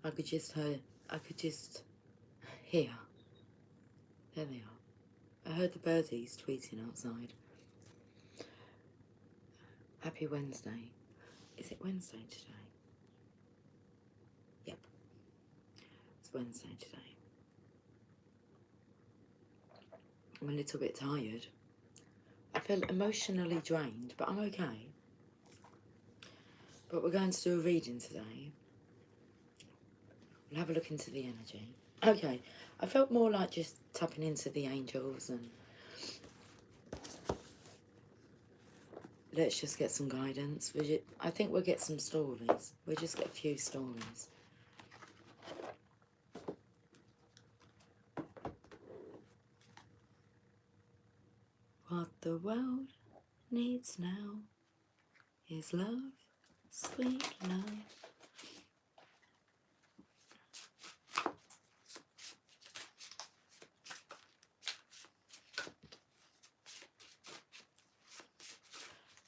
I could just hear. There they are. I heard the birdies tweeting outside. Happy Wednesday. Is it Wednesday today? Yep. It's Wednesday today. I'm a little bit tired. I feel emotionally drained, but I'm okay. But we're going to do a reading today. We'll have a look into the energy. Okay, I felt more like just tapping into the angels and let's just get some guidance. I think we'll get some stories. We'll just get a few stories. What the world needs now is love, sweet love.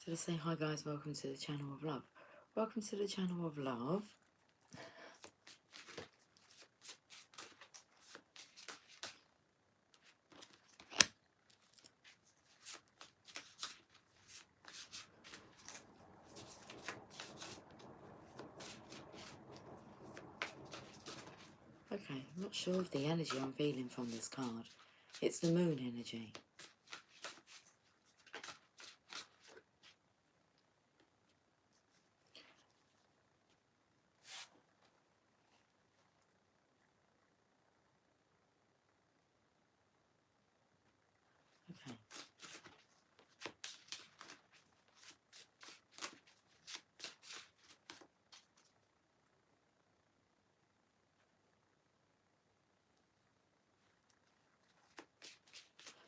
So let's say hi guys, welcome to the channel of love. Welcome to the channel of love. Okay, I'm not sure of the energy I'm feeling from this card. It's the moon energy. Okay.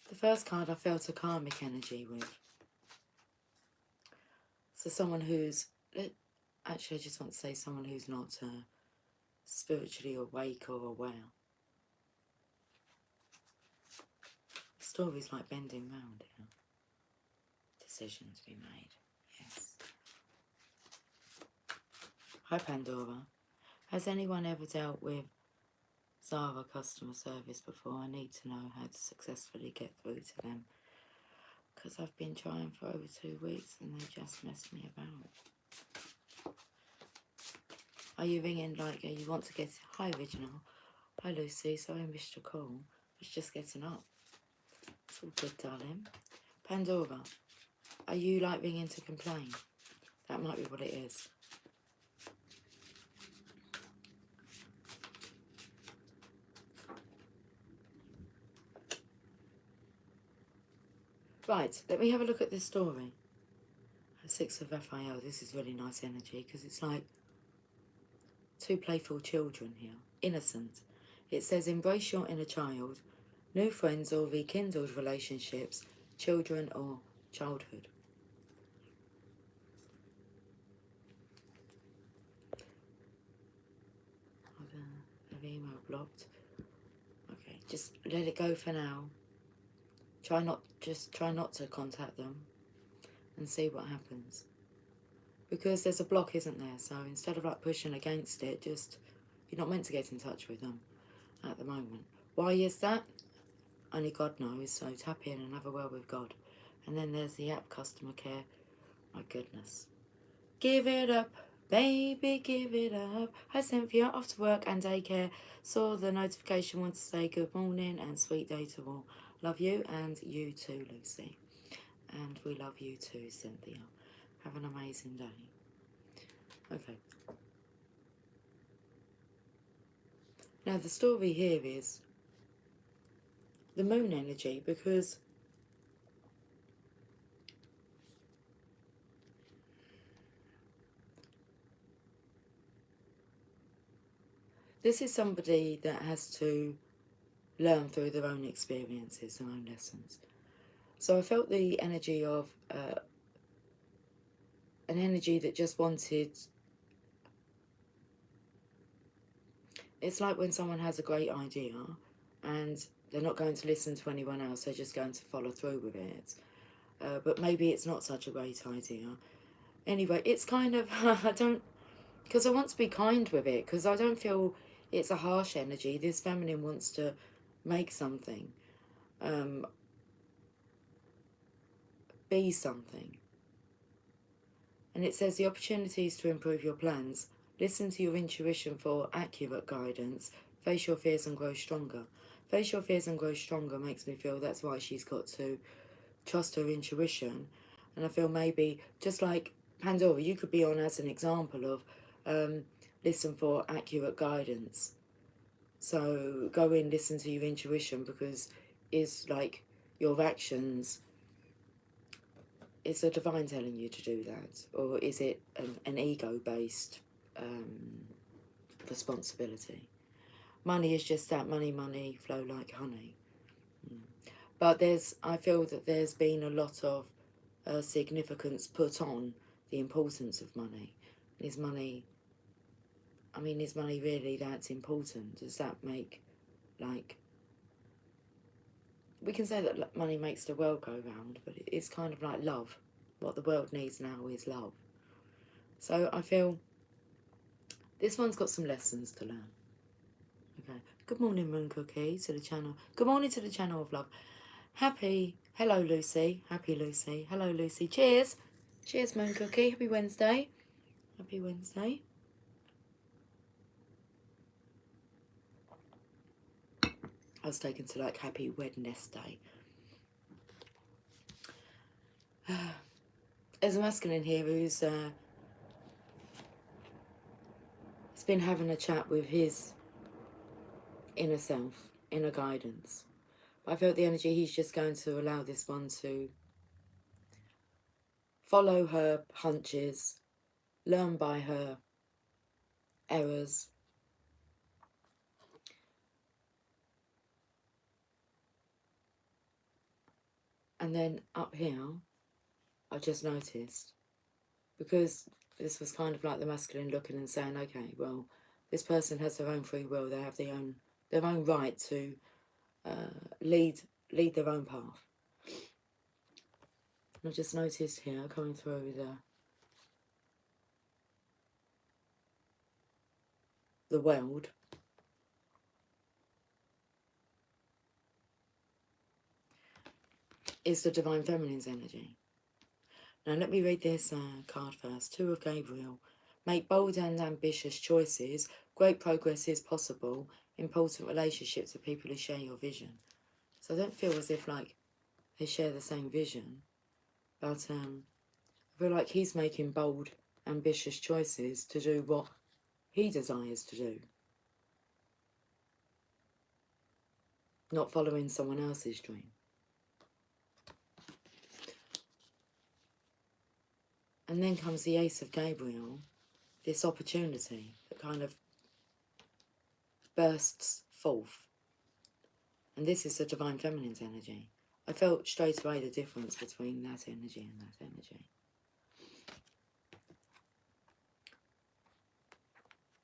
The first card I felt a karmic energy with. So someone who's, actually I just want to say someone who's not spiritually awake or aware. The story's like bending round here. Decisions to be made. Yes. Hi Pandora. Has anyone ever dealt with Zara customer service before? I need to know how to successfully get through to them. Because I've been trying for over 2 weeks and they just messed me about. Are you ringing like you want to get... Hi Original. Hi Lucy, sorry I missed your call. I was just getting up. It's all good, darling. Pandora, are you like ringing to complain? That might be what it is. Right, let me have a look at this story. 6 of FIO, this is really nice energy because it's like 2 playful children here. Innocent. It says embrace your inner child, new friends or rekindled relationships, children or childhood. I've email blocked. Okay, just let it go for now. Try not to contact them and see what happens. Because there's a block, isn't there? So instead of like pushing against it, just, you're not meant to get in touch with them at the moment. Why is that? Only God knows, so tap in and have a word with God. And then there's the app customer care. My goodness. Give it up, baby, give it up. Hi Cynthia, off to work and daycare. Saw the notification, want to say good morning and sweet day to all. Love you and you too, Lucy. And we love you too, Cynthia. Have an amazing day. Okay. Now the story here is the moon energy, because this is somebody that has to learn through their own experiences, their own lessons. So I felt the energy of an energy that just wanted... It's like when someone has a great idea and they're not going to listen to anyone else, they're just going to follow through with it. But maybe it's not such a great idea. Anyway, it's kind of... Because I want to be kind with it, because I don't feel it's a harsh energy. This feminine wants to make something, be something. And it says the opportunities to improve your plans. Listen to your intuition for accurate guidance. Face your fears and grow stronger. Face your fears and grow stronger makes me feel that's why she's got to trust her intuition. And I feel maybe, just like Pandora, you could be on as an example of listen for accurate guidance. So go in, listen to your intuition, because it's like your actions, is the divine telling you to do that, or is it an ego-based responsibility? Money is just that, money flow like honey. But I feel that there's been a lot of significance put on the importance of money. Is money really that important? Does that make, like, we can say that money makes the world go round, but it's kind of like love. What the world needs now is love. So I feel this one's got some lessons to learn. Okay. Good morning, Moon Cookie, to the channel. Good morning to the channel of love. Hello, Lucy. Happy Lucy. Hello, Lucy. Cheers. Cheers, Moon Cookie. Happy Wednesday. Happy Wednesday. I was taken to like Happy Wednesday. There's a masculine here who's been having a chat with his inner self, inner guidance. But I felt the energy he's just going to allow this one to follow her hunches, learn by her errors. And then up here, I just noticed, because this was kind of like the masculine looking and saying, okay, well, this person has their own free will. They have their own right to lead their own path. And I just noticed here, coming through the world, is the Divine Feminine's energy. Now let me read this card first. Two of Gabriel. Make bold and ambitious choices. Great progress is possible. Important relationships with people who share your vision. So I don't feel as if like they share the same vision. But I feel like he's making bold, ambitious choices to do what he desires to do. Not following someone else's dream. And then comes the Ace of Gabriel, this opportunity that kind of bursts forth. And this is the Divine Feminine's energy. I felt straight away the difference between that energy and that energy.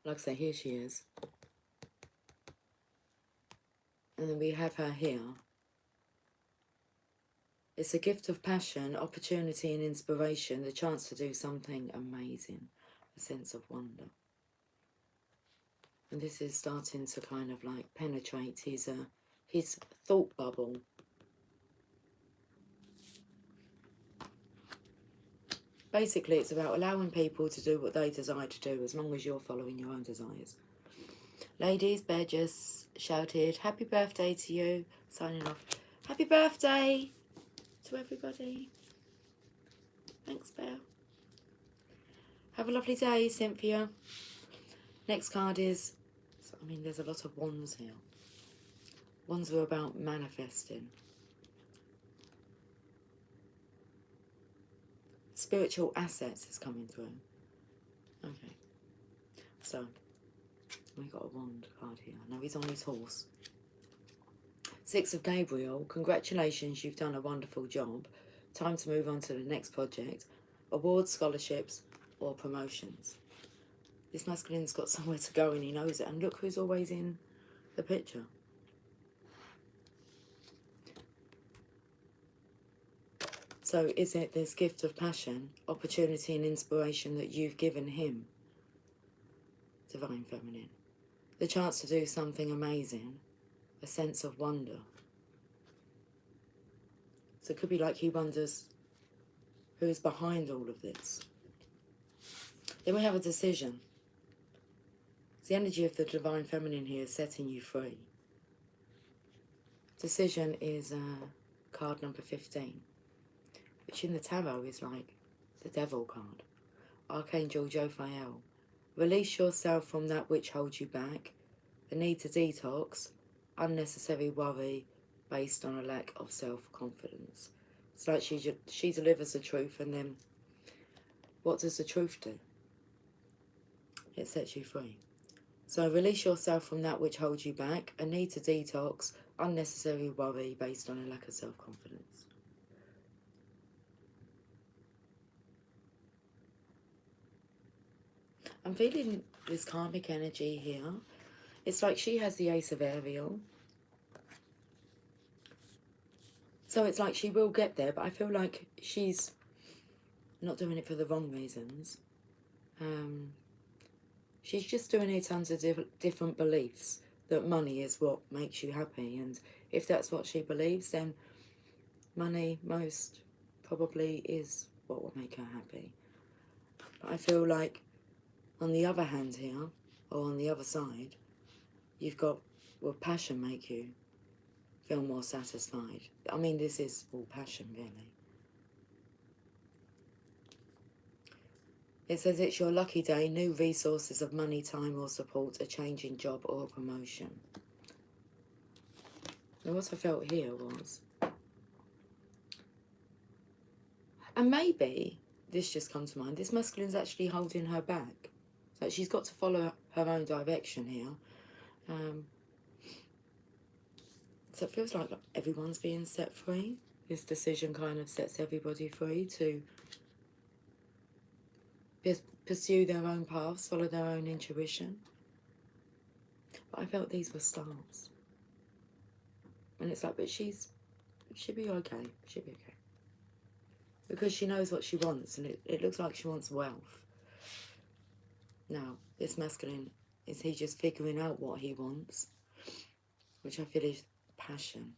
Like I say, here she is. And then we have her here. It's a gift of passion, opportunity and inspiration, the chance to do something amazing, a sense of wonder. And this is starting to kind of like penetrate his thought bubble. Basically, it's about allowing people to do what they desire to do as long as you're following your own desires. Ladies, Bear just shouted, happy birthday to you. Signing off. Happy birthday to everybody. Thanks, Bear. Have a lovely day, Cynthia. Next card is, I mean, there's a lot of wands here. Wands are about manifesting. Spiritual assets is coming through. Okay. So, we got a wand card here. Now he's on his horse. Six of Gabriel. Congratulations, you've done a wonderful job. Time to move on to the next project. Awards, scholarships, or promotions. This masculine's got somewhere to go and he knows it. And look who's always in the picture. So is it this gift of passion, opportunity and inspiration that you've given him Divine Feminine. The chance to do something amazing. A sense of wonder. So it could be like he wonders who is behind all of this. Then we have a decision. It's the energy of the Divine Feminine here setting you free. Decision is card number 15, which in the tarot is like the Devil card. Archangel Jophiel. Release yourself from that which holds you back, the need to detox, unnecessary worry based on a lack of self-confidence. It's like she delivers the truth, and then what does the truth do? It sets you free. So release yourself from that which holds you back, a need to detox, unnecessary worry based on a lack of self-confidence. I'm feeling this karmic energy here. It's like she has the Ace of Ariel. So it's like she will get there, but I feel like she's not doing it for the wrong reasons. She's just doing it under different beliefs, that money is what makes you happy. And if that's what she believes, then money most probably is what will make her happy. But I feel like on the other hand here, or on the other side, you've got, will passion make you feel more satisfied? I mean, this is all passion, really. It says it's your lucky day, new resources of money, time or support, a change in job or a promotion. And what I felt here was, and maybe, this just comes to mind, this masculine's actually holding her back. So she's got to follow her own direction here. So it feels like everyone's being set free. This decision kind of sets everybody free to pursue their own paths, follow their own intuition. But I felt these were stars. And it's like, but she'll be okay. She'll be okay. Because she knows what she wants, and it looks like she wants wealth. Now, this masculine, is he just figuring out what he wants? Which I feel is passion.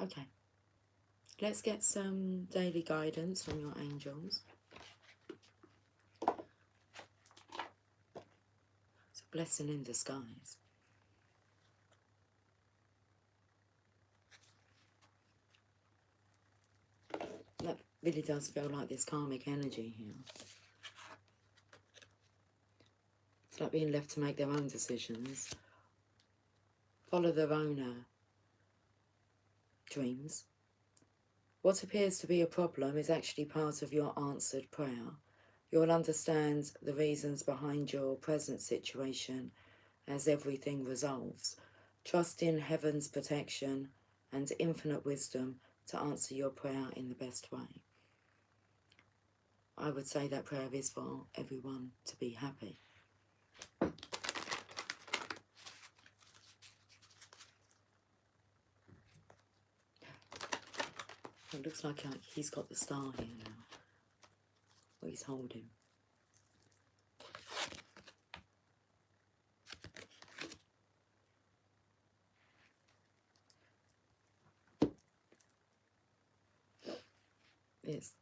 Okay. Let's get some daily guidance from your angels. It's a blessing in disguise. That really does feel like this karmic energy here. It's like being left to make their own decisions, follow their own dreams. What appears to be a problem is actually part of your answered prayer. You'll understand the reasons behind your present situation as everything resolves. Trust in heaven's protection and infinite wisdom to answer your prayer in the best way. I would say that prayer is for everyone to be happy. It looks like he's got the star here now. What he's holding.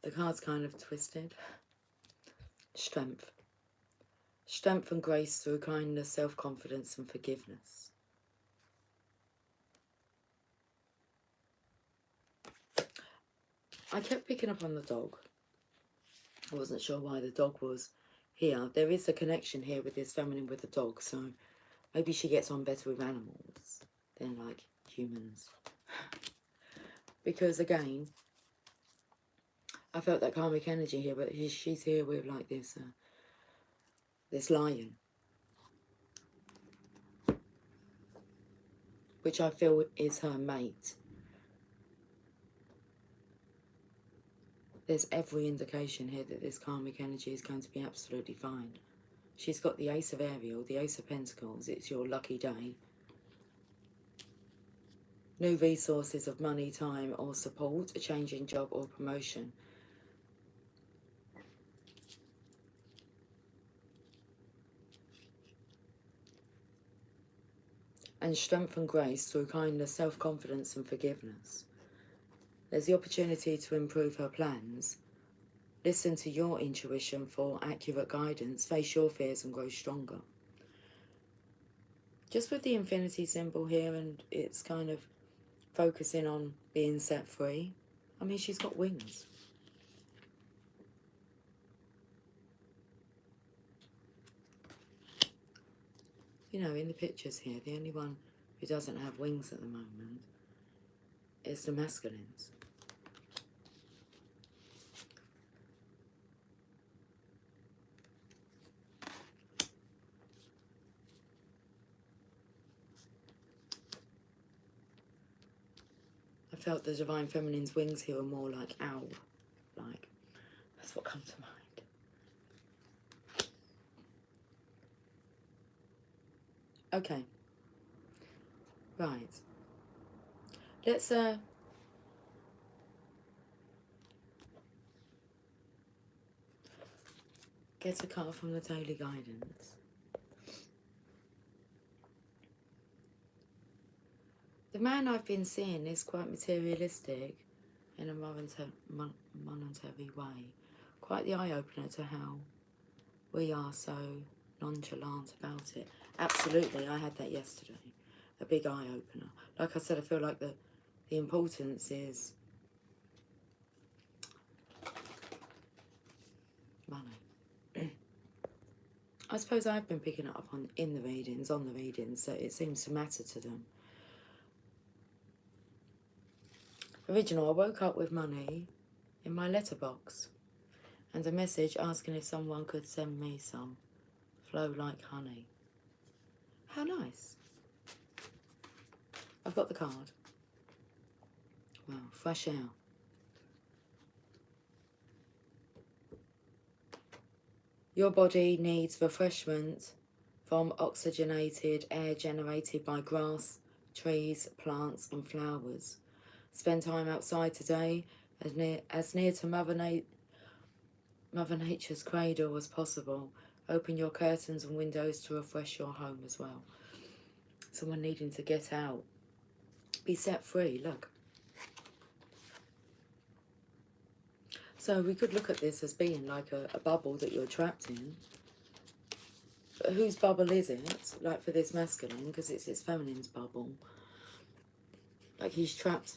The card's kind of twisted. Strength. Strength and grace through kindness, self-confidence and forgiveness. I kept picking up on the dog. I wasn't sure why the dog was here. There is a connection here with this feminine with the dog, so maybe she gets on better with animals than like humans. Because again, I felt that karmic energy here, but she's here with like this this lion, which I feel is her mate. There's every indication here that this karmic energy is going to be absolutely fine. She's got the Ace of Ariel, the Ace of Pentacles. It's your lucky day. New resources of money, time or support, a change in job or promotion. and strength and grace through kindness, self-confidence and forgiveness. There's the opportunity to improve her plans. Listen to your intuition for accurate guidance, face your fears and grow stronger. Just with the infinity symbol here, and it's kind of focusing on being set free. I mean, she's got wings. You know, in the pictures here, the only one who doesn't have wings at the moment is the masculines. I felt the Divine Feminine's wings here are more like owl. Like, that's what comes to mind. Okay. Right. Let's get a card from the Daily Guidance. The man I've been seeing is quite materialistic in a monetary way. Quite the eye-opener to how we are so nonchalant about it. Absolutely, I had that yesterday. A big eye-opener. Like I said, I feel like the importance is money. I suppose I've been picking it up on the readings, so it seems to matter to them. Original, I woke up with money in my letterbox and a message asking if someone could send me some. Flow like honey. How nice. I've got the card. Wow, fresh air. Your body needs refreshment from oxygenated air generated by grass, trees, plants and flowers. Spend time outside today as near to Mother Nature's cradle as possible. Open your curtains and windows to refresh your home as well. Someone needing to get out. Be set free, look. So we could look at this as being like a bubble that you're trapped in. But whose bubble is it? Like for this masculine, because it's his feminine's bubble. Like he's trapped.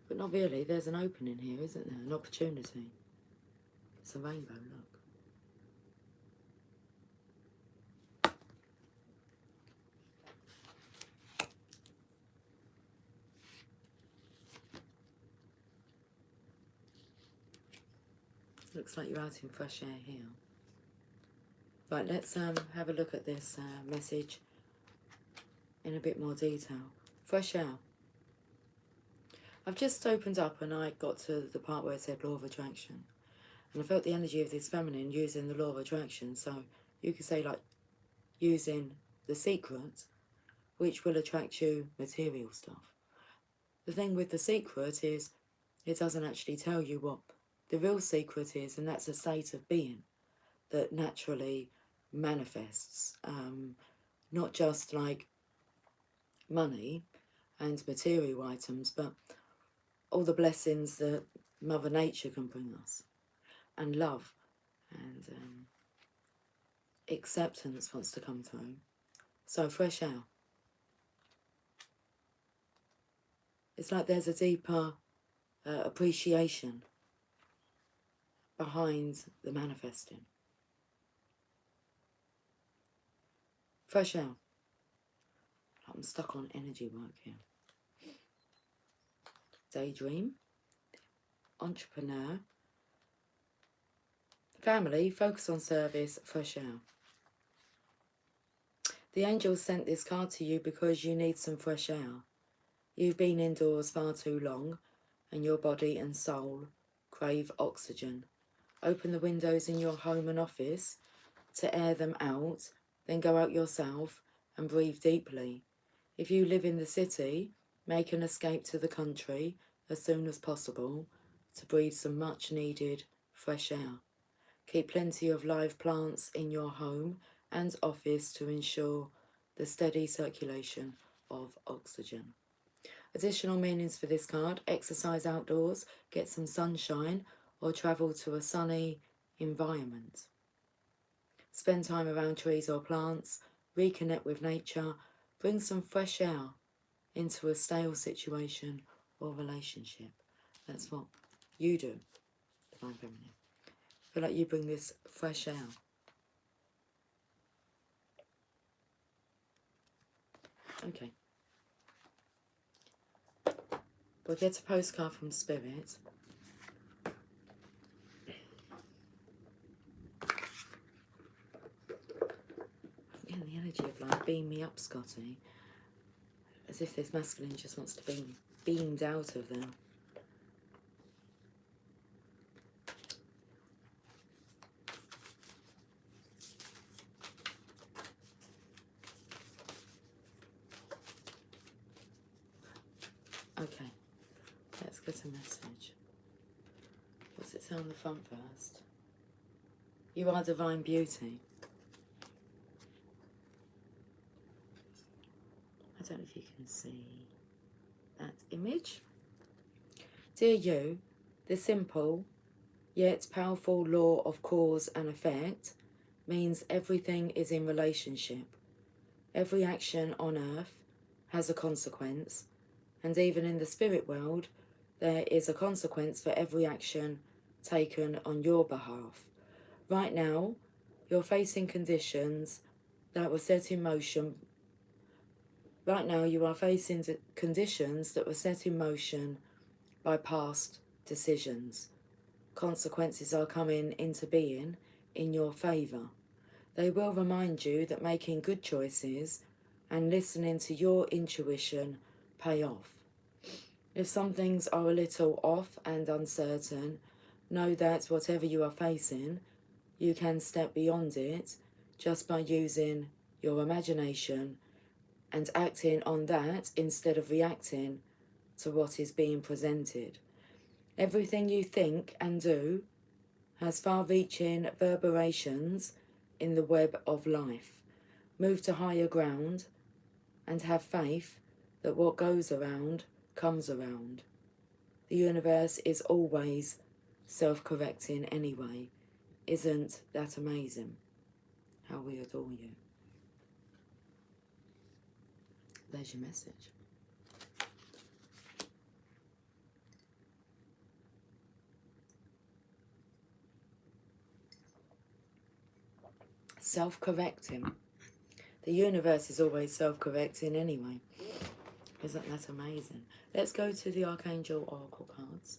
But not really, there's an opening here, isn't there? An opportunity. It's a rainbow, look. Looks like you're out in fresh air here. Right, let's have a look at this message in a bit more detail. Fresh air. I've just opened up and I got to the part where it said law of attraction. And I felt the energy of this feminine using the law of attraction. So you could say like using the secret, which will attract you material stuff. The thing with the secret is it doesn't actually tell you what the real secret is, and that's a state of being that naturally manifests. Not just like money and material items, but all the blessings that Mother Nature can bring us, and love and acceptance wants to come through. So fresh air. It's like there's a deeper appreciation behind the manifesting. Fresh air. I'm stuck on energy work here. Daydream. Entrepreneur. Family, focus on service, fresh air. The angels sent this card to you because you need some fresh air. You've been indoors far too long and your body and soul crave oxygen. Open the windows in your home and office to air them out, then go out yourself and breathe deeply. If you live in the city, make an escape to the country as soon as possible to breathe some much needed fresh air. Keep plenty of live plants in your home and office to ensure the steady circulation of oxygen. Additional meanings for this card: exercise outdoors, get some sunshine, or travel to a sunny environment. Spend time around trees or plants, reconnect with nature, bring some fresh air into a stale situation or relationship. That's what you do, Divine Feminine. I feel like you bring this fresh air. Okay. We'll get a postcard from Spirit. I'm getting the energy of like, beam me up, Scotty. As if this masculine just wants to be beamed out of there. Okay, let's get a message. What's it say on the front first? You are divine beauty. I don't know if you can see that image. Dear you, the simple yet powerful law of cause and effect means everything is in relationship. Every action on earth has a consequence, and even in the spirit world, there is a consequence for every action taken on your behalf. Right now, you're facing conditions that were set in motion. Right now, you are facing conditions that were set in motion by past decisions. Consequences are coming into being in your favour. They will remind you that making good choices and listening to your intuition pay off. If some things are a little off and uncertain, know that whatever you are facing, you can step beyond it just by using your imagination and acting on that instead of reacting to what is being presented. Everything you think and do has far-reaching reverberations in the web of life. Move to higher ground and have faith that what goes around comes around. The universe is always self-correcting anyway. Isn't that amazing? How we adore you. There's your message. Self-correcting. The universe is always self-correcting anyway. Isn't that amazing? Let's go to the Archangel Oracle cards.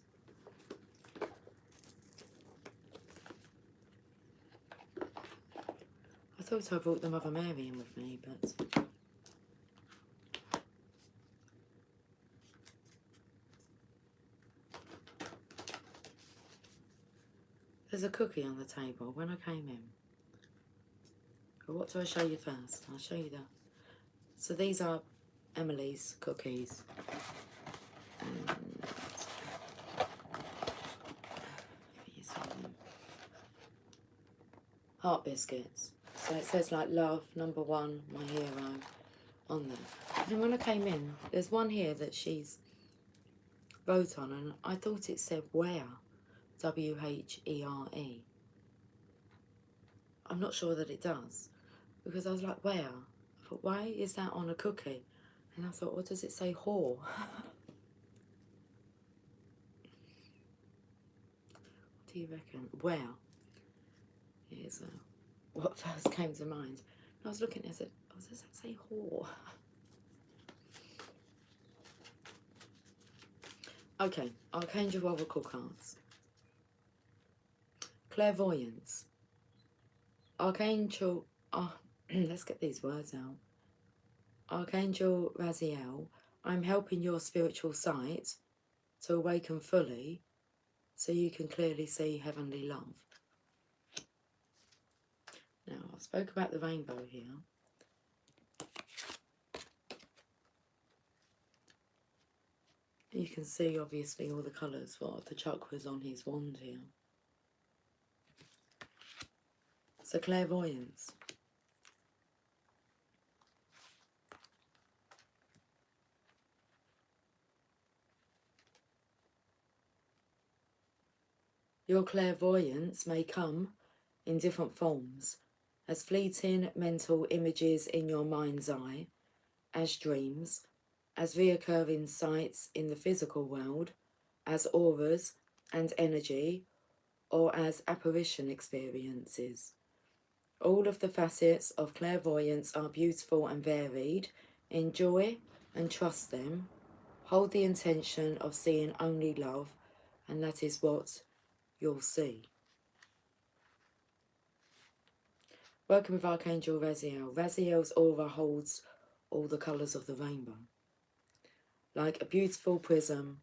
I thought I brought the Mother Mary in with me, but there's a cookie on the table when I came in. But what do I show you first? I'll show you that. So these are Emily's cookies. And heart biscuits. So it says like love, number one, my hero on them. And when I came in, there's one here that she's wrote on, and I thought it said where, W-H-E-R-E. I'm not sure that it does, because I was like, where? I thought, why is that on a cookie? And I thought, what does it say, whore? What do you reckon? Where? Here's what first came to mind. And I was looking at it, oh, does that say whore? Okay, Archangel Oracle cards. Clairvoyance. Archangel, let's get these words out. Archangel Raziel, I'm helping your spiritual sight to awaken fully so you can clearly see heavenly love. Now, I spoke about the rainbow here. You can see, obviously, all the colours, what are the chakras on his wand here. So, clairvoyance. Your clairvoyance may come in different forms, as fleeting mental images in your mind's eye, as dreams, as reoccurring sights in the physical world, as auras and energy, or as apparition experiences. All of the facets of clairvoyance are beautiful and varied. Enjoy and trust them. Hold the intention of seeing only love, and that is what you'll see. Working with Archangel Raziel. Raziel's aura holds all the colours of the rainbow, like a beautiful prism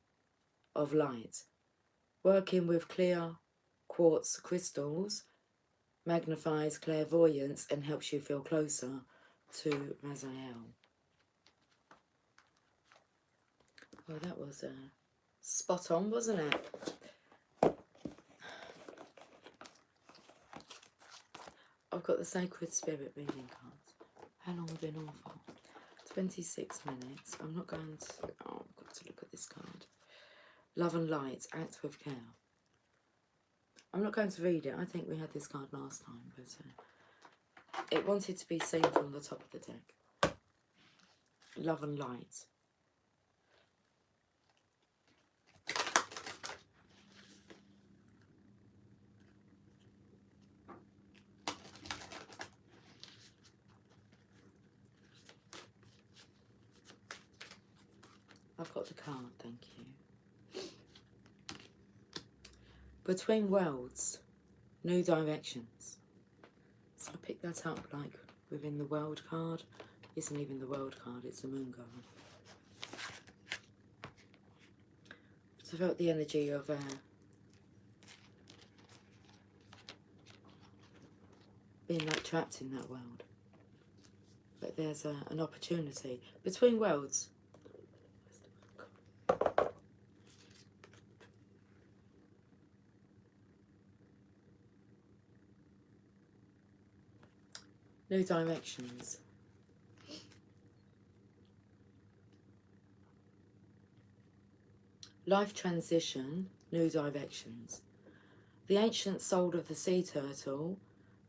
of light. Working with clear quartz crystals magnifies clairvoyance and helps you feel closer to Raziel. Oh, that was spot on, wasn't it? I've got the Sacred Spirit reading cards. How long have we been on for? 26 minutes. I'm not going to... Oh, I've got to look at this card. Love and Light, Act with Care. I'm not going to read it. I think we had this card last time, but it wanted to be seen from the top of the deck. Love and Light. I've got the card, thank you. Between Worlds, New Directions. So I picked that up like within the World card. Isn't even the World card, it's the Moon card. So I felt the energy of being like trapped in that world. But there's an opportunity. Between Worlds. New Directions. Life transition, new directions. The ancient soul of the sea turtle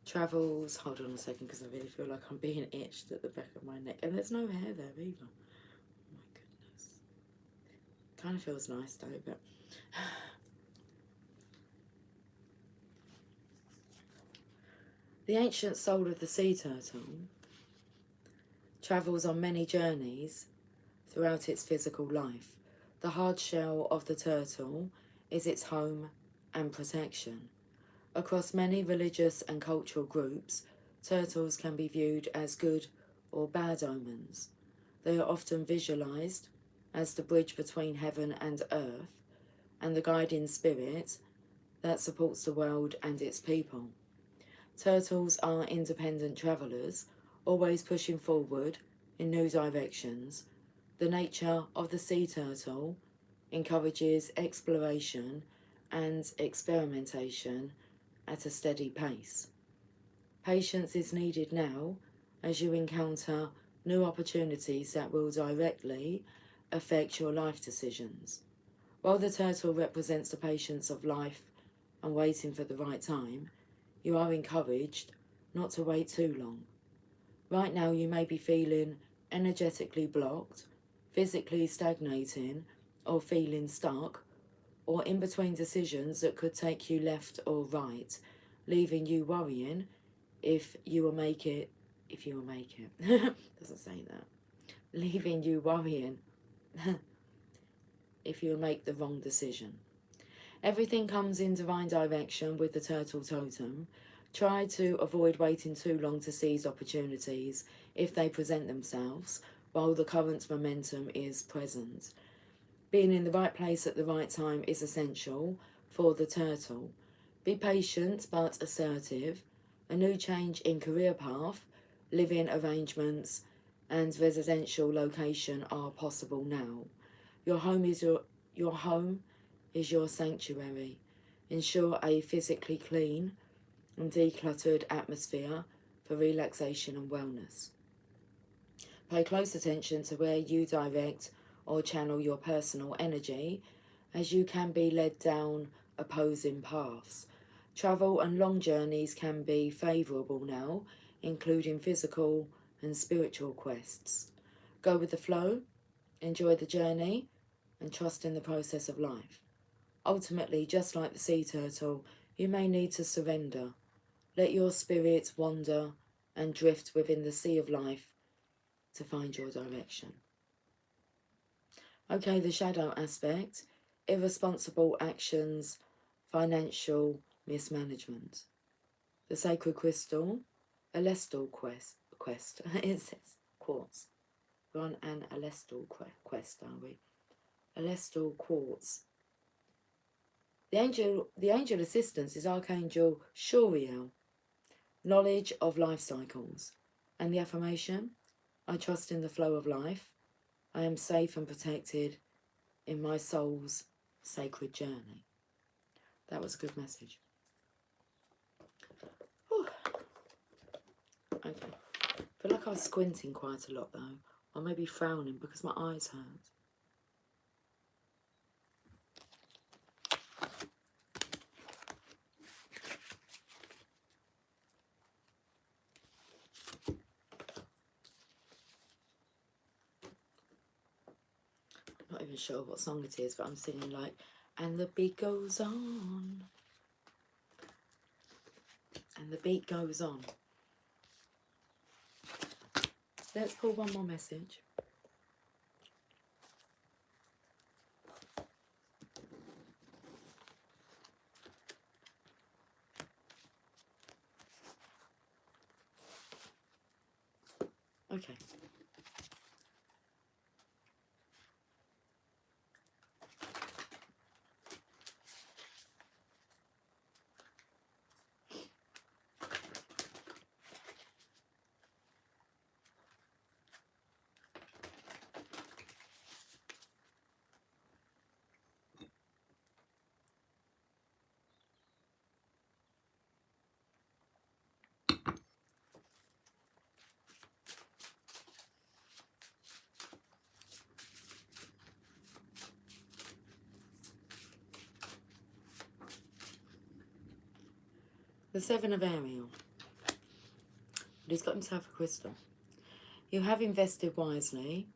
travels... Hold on a second, because I really feel like I'm being itched at the back of my neck. And there's no hair there either. Oh my goodness. Kind of feels nice though, but... The ancient soul of the sea turtle travels on many journeys throughout its physical life. The hard shell of the turtle is its home and protection. Across many religious and cultural groups, turtles can be viewed as good or bad omens. They are often visualized as the bridge between heaven and earth and the guiding spirit that supports the world and its people. Turtles are independent travelers, always pushing forward in new directions. The nature of the sea turtle encourages exploration and experimentation at a steady pace. Patience is needed now as you encounter new opportunities that will directly affect your life decisions. While the turtle represents the patience of life and waiting for the right time, you are encouraged not to wait too long. Right now you may be feeling energetically blocked, physically stagnating, or feeling stuck, or in between decisions that could take you left or right, leaving you worrying if you will make it, doesn't say that, leaving you worrying if you will make the wrong decision. Everything comes in divine direction with the turtle totem. Try to avoid waiting too long to seize opportunities if they present themselves while the current momentum is present. Being in the right place at the right time is essential for the turtle. Be patient but assertive. A new change in career path, living arrangements and residential location are possible now. Your home is your sanctuary. Ensure a physically clean and decluttered atmosphere for relaxation and wellness. Pay close attention to where you direct or channel your personal energy, as you can be led down opposing paths. Travel and long journeys can be favourable now, including physical and spiritual quests. Go with the flow, enjoy the journey, and trust in the process of life. Ultimately, just like the sea turtle, you may need to surrender. Let your spirit wander and drift within the sea of life to find your direction. Okay, the shadow aspect, irresponsible actions, financial mismanagement. The sacred crystal, Alestal quest. It says quartz. We're on an Alestal quest, are we? Alestal quartz. The angel assistance is Archangel Shuriel. Knowledge of life cycles. And the affirmation, I trust in the flow of life. I am safe and protected in my soul's sacred journey. That was a good message. Whew. Okay. I feel like I was squinting quite a lot though. Or maybe frowning because my eyes hurt. Not even sure what song it is, but I'm singing like, and the beat goes on. And the beat goes on. Let's pull one more message. Okay. The Seven of Ariel. But he's got himself a crystal. You have invested wisely.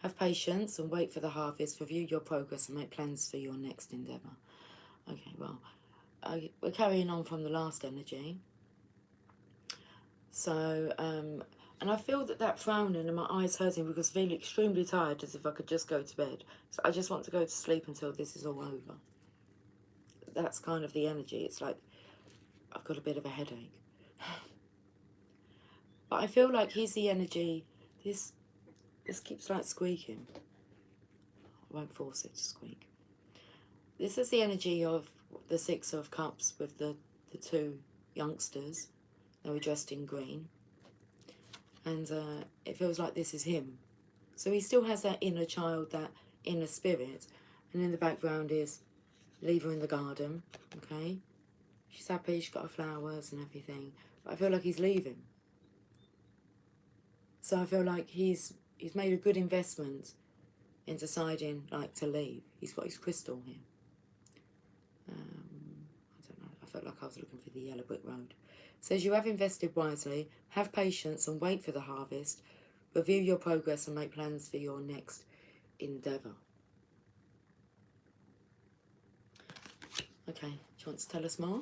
Have patience and wait for the harvest. Review your progress and make plans for your next endeavour. Okay, well, we're carrying on from the last energy. So, and I feel that frowning and my eyes hurting because I feel extremely tired, as if I could just go to bed. So I just want to go to sleep until this is all over. That's kind of the energy. It's like I've got a bit of a headache. But I feel like he's the energy. This keeps like squeaking. I won't force it to squeak. This is the energy of the Six of Cups with the two youngsters. They were dressed in green. And it feels like this is him. So he still has that inner child, that inner spirit. And in the background is leave her in the garden, okay? She's happy, she's got her flowers and everything. But I feel like he's leaving. So I feel like he's made a good investment in deciding like to leave. He's got his crystal here. I don't know, I felt like I was looking for the yellow brick road. It says you have invested wisely, have patience and wait for the harvest. Review your progress and make plans for your next endeavour. Okay, do you want to tell us more?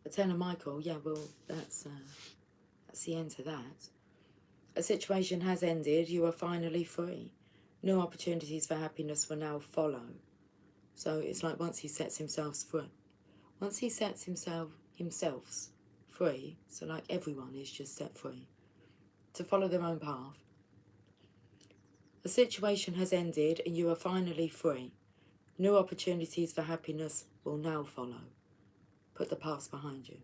The Ten of Michael, yeah, well, that's the end to that. A situation has ended, you are finally free. New opportunities for happiness will now follow. So it's like once he sets himself free. Once he sets himself free, so like everyone is just set free, to follow their own path. The situation has ended and you are finally free. New opportunities for happiness will now follow. Put the past behind you.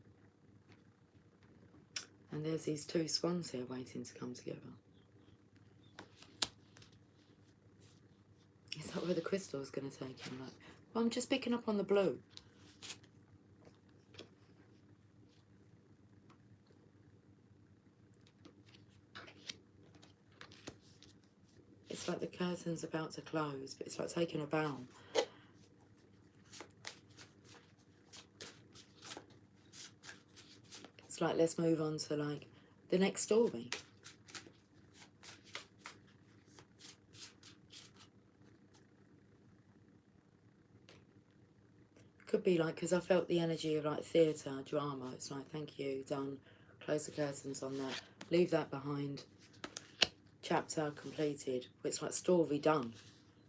And there's these two swans here waiting to come together. Is that where the crystal is going to take him? Like, well, I'm just picking up on the blue. It's like the curtain's about to close, but it's like taking a bow. It's like, let's move on to like the next story. Could be like, because I felt the energy of like theatre, drama. It's like, thank you, done. Close the curtains on that. Leave that behind. Chapter completed. It's like story done.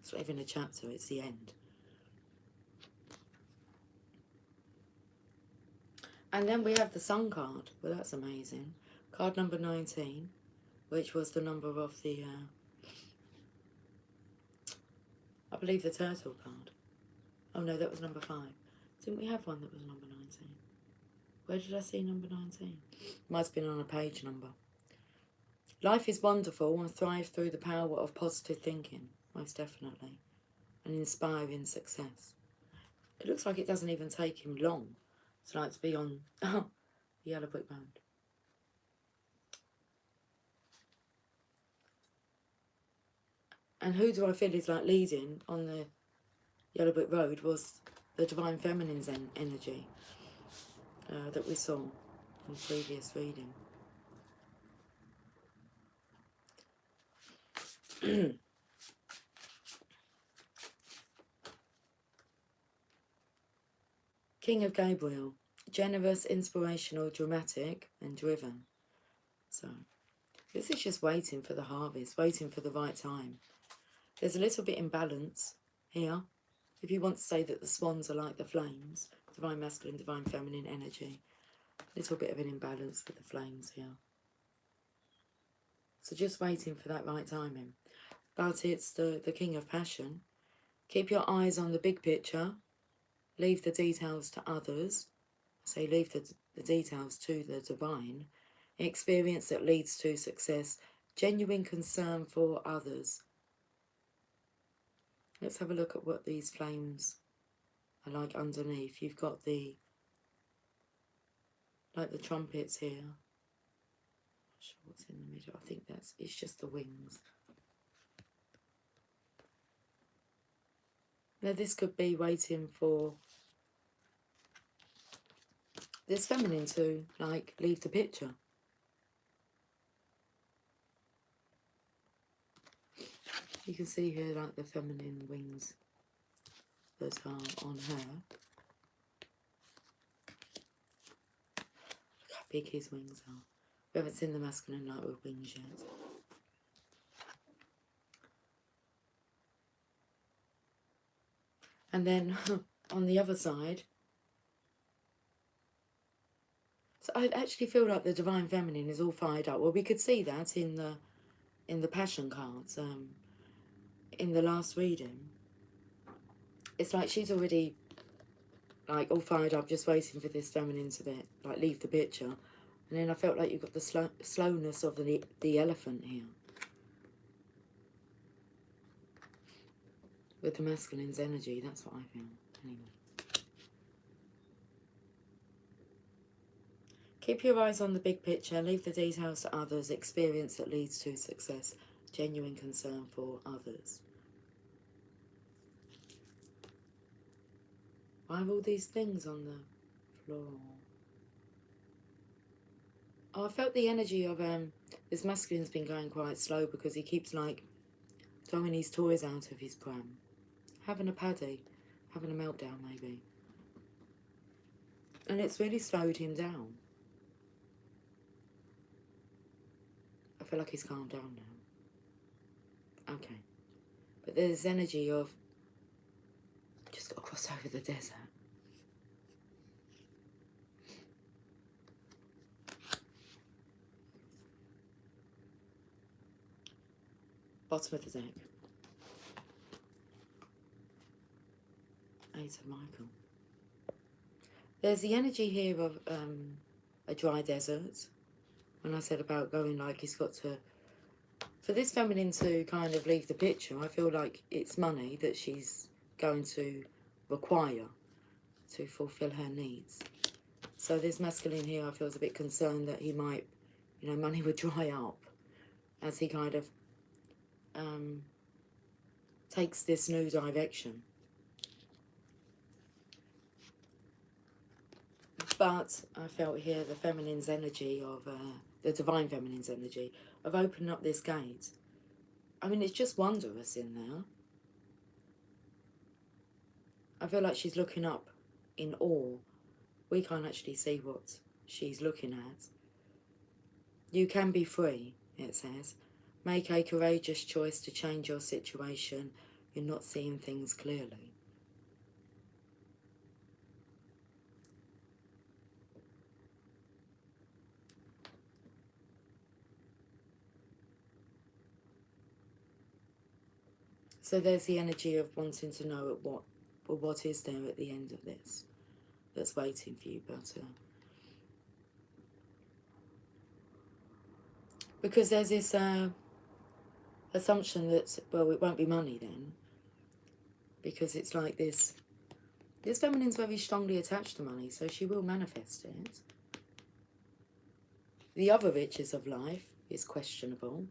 It's not even a chapter, it's the end. And then we have the Sun card. Well, that's amazing. Card number 19, which was the number of the, I believe the turtle card. Oh no, that was number 5. Didn't we have one that was number 19? Where did I see number 19? Might have been on a page number. Life is wonderful and thrive through the power of positive thinking, most definitely, and inspiring success. It looks like it doesn't even take him long to like to be on the Yellow Brick Road. And who do I feel is like leading on the Yellow Brick Road was the Divine Feminine's energy that we saw in the previous reading. King of Gabriel, generous, inspirational, dramatic and driven. So this is just waiting for the harvest, waiting for the right time. There's a little bit imbalance here. If you want to say that the swans are like the flames, divine masculine, divine feminine energy, a little bit of an imbalance with the flames here. So just waiting for that right timing. But it's the King of Passion. Keep your eyes on the big picture. Leave the details to others. Say leave the details to the divine. Experience that leads to success. Genuine concern for others. Let's have a look at what these flames are like underneath. You've got the, like the trumpets here. Not sure what's in the middle. I think it's just the wings. Now this could be waiting for this feminine to like leave the picture. You can see here like the feminine wings that are on her. Look how big his wings are. We haven't seen the masculine light with wings yet. And then on the other side, so I actually feel like the divine feminine is all fired up. Well, we could see that in the passion cards in the last reading. It's like she's already like all fired up, just waiting for this feminine to be, like leave the picture. And then I felt like you've got the slowness of the elephant here. With the masculine's energy, that's what I feel. Anyway. Keep your eyes on the big picture. Leave the details to others. Experience that leads to success. Genuine concern for others. Why have all these things on the floor? Oh, I felt the energy of this masculine's been going quite slow because he keeps like throwing his toys out of his pram. Having a paddy. Having a meltdown maybe. And it's really slowed him down. I feel like he's calmed down now. Okay. But there's energy of just got to cross over the desert. Bottom of the deck. Eight of Michael. There's the energy here of a dry desert. When I said about going like he's got to, for this feminine to kind of leave the picture, I feel like it's money that she's going to require to fulfill her needs. So this masculine here, I feel is a bit concerned that he might, you know, money would dry up as he kind of takes this new direction. But I felt here the feminine's energy of, the divine feminine's energy of opening up this gate. I mean, it's just wondrous in there. I feel like she's looking up in awe. We can't actually see what she's looking at. You can be free, it says. Make a courageous choice to change your situation. You're not seeing things clearly. So there's the energy of wanting to know what is there at the end of this that's waiting for you, but because there's this assumption that, well, it won't be money then, because it's like this feminine's very strongly attached to money, so she will manifest it. The other riches of life is questionable,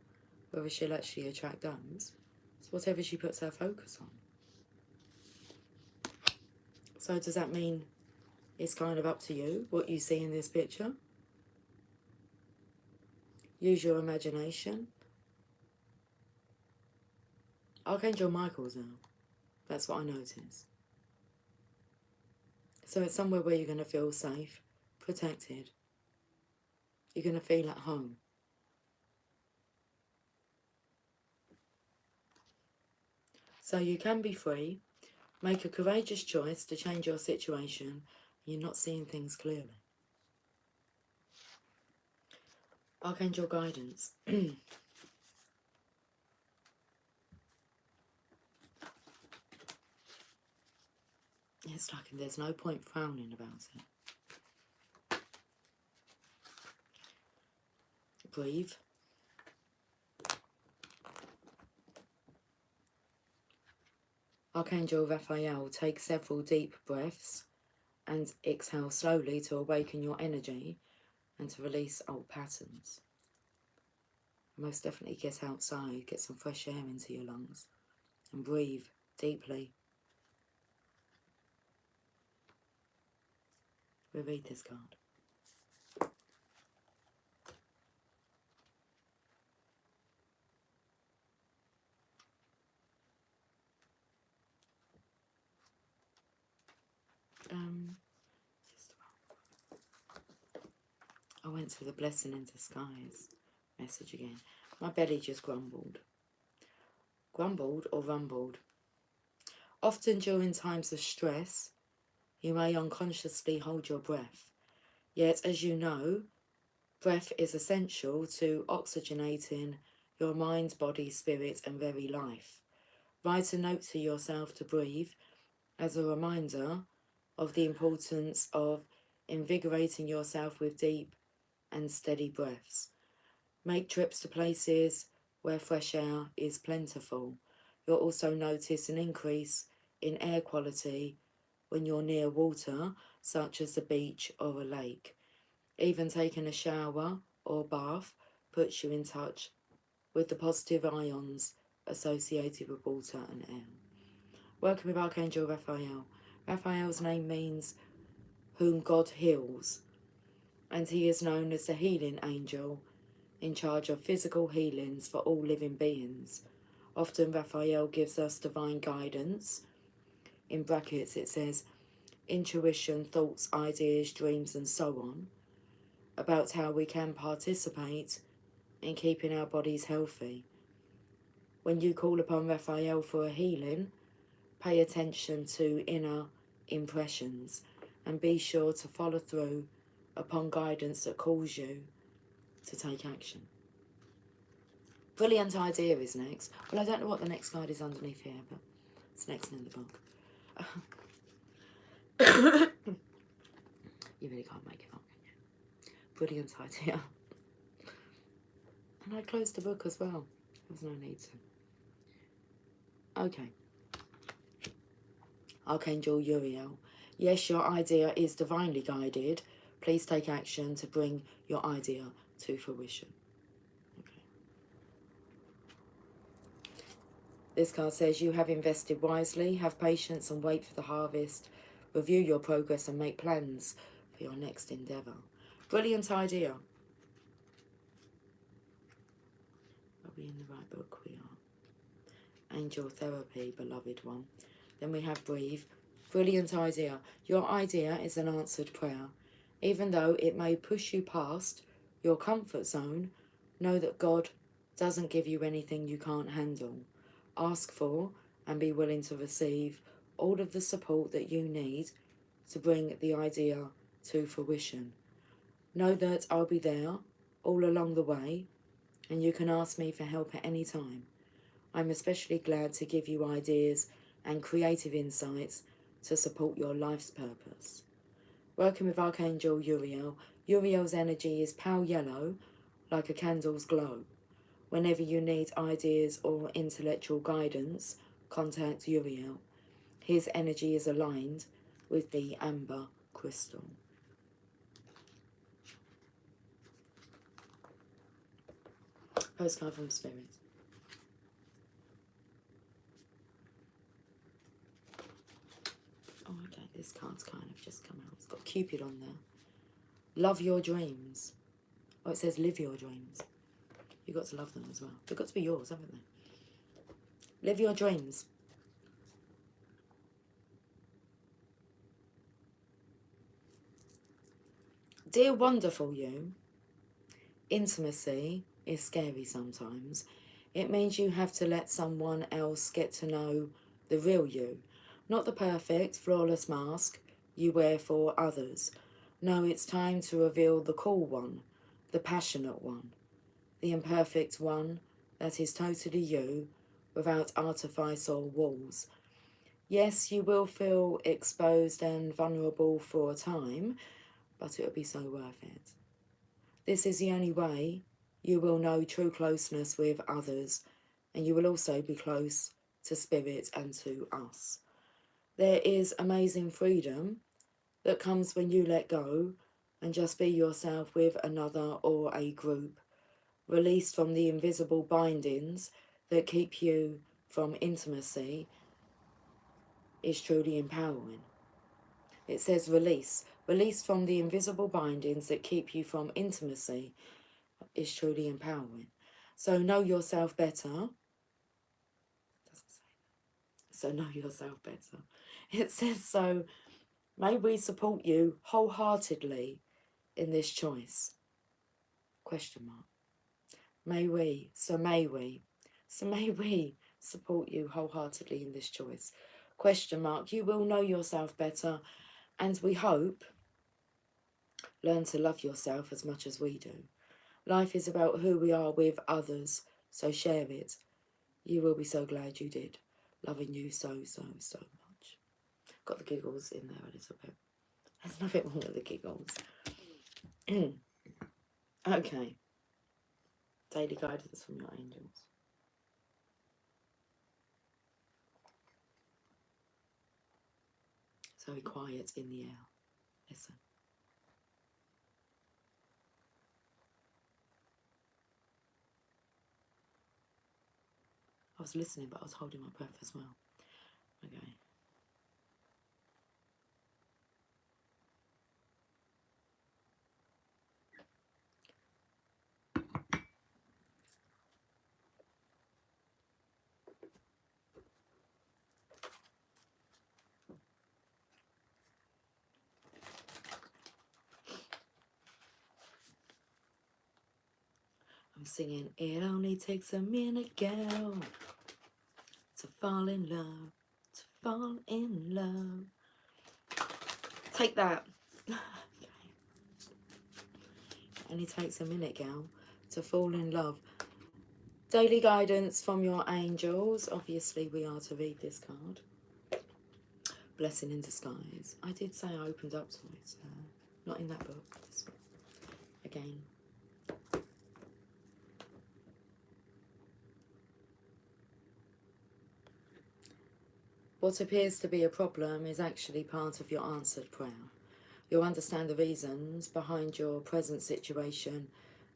whether she'll actually attract those. It's whatever she puts her focus on. So does that mean it's kind of up to you, what you see in this picture? Use your imagination. Archangel Michael's now. That's what I noticed. So it's somewhere where you're going to feel safe, protected. You're going to feel at home. So you can be free, make a courageous choice to change your situation. You're not seeing things clearly. Archangel guidance. It's like there's no point frowning about it. Breathe. Archangel Raphael, take several deep breaths and exhale slowly to awaken your energy and to release old patterns. Most definitely get outside, get some fresh air into your lungs and breathe deeply. We'll read this card. I went to the blessing in disguise message again. My belly just grumbled. Grumbled or rumbled. Often during times of stress, you may unconsciously hold your breath. Yet, as you know, breath is essential to oxygenating your mind, body, spirit, and very life. Write a note to yourself to breathe as a reminder of the importance of invigorating yourself with deep and steady breaths. Make trips to places where fresh air is plentiful. You'll also notice an increase in air quality when you're near water, such as the beach or a lake. Even taking a shower or bath puts you in touch with the positive ions associated with water and air. Working with Archangel Raphael. Raphael's name means whom God heals, and he is known as the healing angel, in charge of physical healings for all living beings. Often Raphael gives us divine guidance. In brackets it says intuition, thoughts, ideas, dreams and so on, about how we can participate in keeping our bodies healthy. When you call upon Raphael for a healing, pay attention to inner impressions and be sure to follow through upon guidance that calls you to take action. Brilliant idea is next. Well, I don't know what the next card is underneath here, but it's next in the book. You really can't make it up, can you? Brilliant idea. And I closed the book as well. There's no need to. Okay. Archangel Uriel. Yes, your idea is divinely guided. Please take action to bring your idea to fruition. Okay. This card says you have invested wisely, have patience and wait for the harvest. Review your progress and make plans for your next endeavour. Brilliant idea. Are we in the right book? We are. Angel Therapy, beloved one. Then we have Breathe. Brilliant idea. Your idea is an answered prayer. Even though it may push you past your comfort zone, know that God doesn't give you anything you can't handle. Ask for and be willing to receive all of the support that you need to bring the idea to fruition. Know that I'll be there all along the way, and you can ask me for help at any time. I'm especially glad to give you ideas and creative insights to support your life's purpose. Working with Archangel Uriel, Uriel's energy is pale yellow, like a candle's glow. Whenever you need ideas or intellectual guidance, contact Uriel. His energy is aligned with the amber crystal. Postcard from Spirit. Oh, okay, this card's kind of just come out. It's got Cupid on there. Love your dreams. Oh, it says live your dreams. You've got to love them as well. They've got to be yours, haven't they? Live your dreams. Dear wonderful you, intimacy is scary sometimes. It means you have to let someone else get to know the real you, not the perfect, flawless mask you wear for others. No, it's time to reveal the cool one, the passionate one, the imperfect one that is totally you, without artifice or walls. Yes, you will feel exposed and vulnerable for a time, but it will be so worth it. This is the only way you will know true closeness with others, and you will also be close to Spirit and to us. There is amazing freedom that comes when you let go and just be yourself with another or a group, released from the invisible bindings that keep you from intimacy is truly empowering. It says release. Release from the invisible bindings that keep you from intimacy is truly empowering. So know yourself better. Doesn't say that. So know yourself better. It says so. May we support you wholeheartedly in this choice? Question mark. May we support you wholeheartedly in this choice? Question mark. You will know yourself better, and we hope learn to love yourself as much as we do. Life is about who we are with others, so share it. You will be so glad you did. Loving you so, so, so much. Got the giggles in there a little bit. There's nothing wrong with the giggles. Okay. Daily guidance from your angels. So quiet in the air. Listen. I was listening, but I was holding my breath as well. Okay. I'm singing, it only takes a minute, girl, to fall in love, to fall in love. Take that. Only takes a minute, gal, to fall in love. Daily guidance from your angels. Obviously, we are to read this card. Blessing in disguise. I did say I opened up to it. Not in that book. Again. What appears to be a problem is actually part of your answered prayer. You'll understand the reasons behind your present situation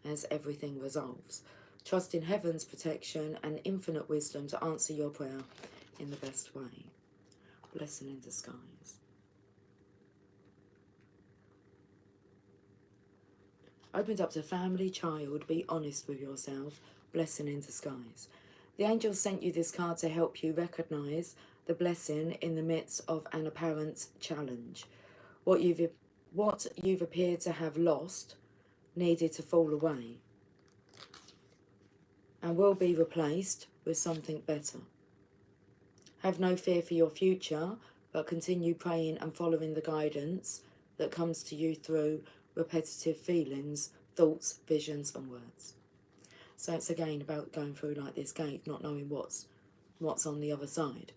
as everything resolves. Trust in heaven's protection and infinite wisdom to answer your prayer in the best way. Blessing in disguise. Opened up to family, child, be honest with yourself. Blessing in disguise. The angels sent you this card to help you recognise the blessing in the midst of an apparent challenge. What you've appeared to have lost needed to fall away and will be replaced with something better. Have no fear for your future, but continue praying and following the guidance that comes to you through repetitive feelings, thoughts, visions and words. So it's again about going through like this gate, not knowing what's on the other side.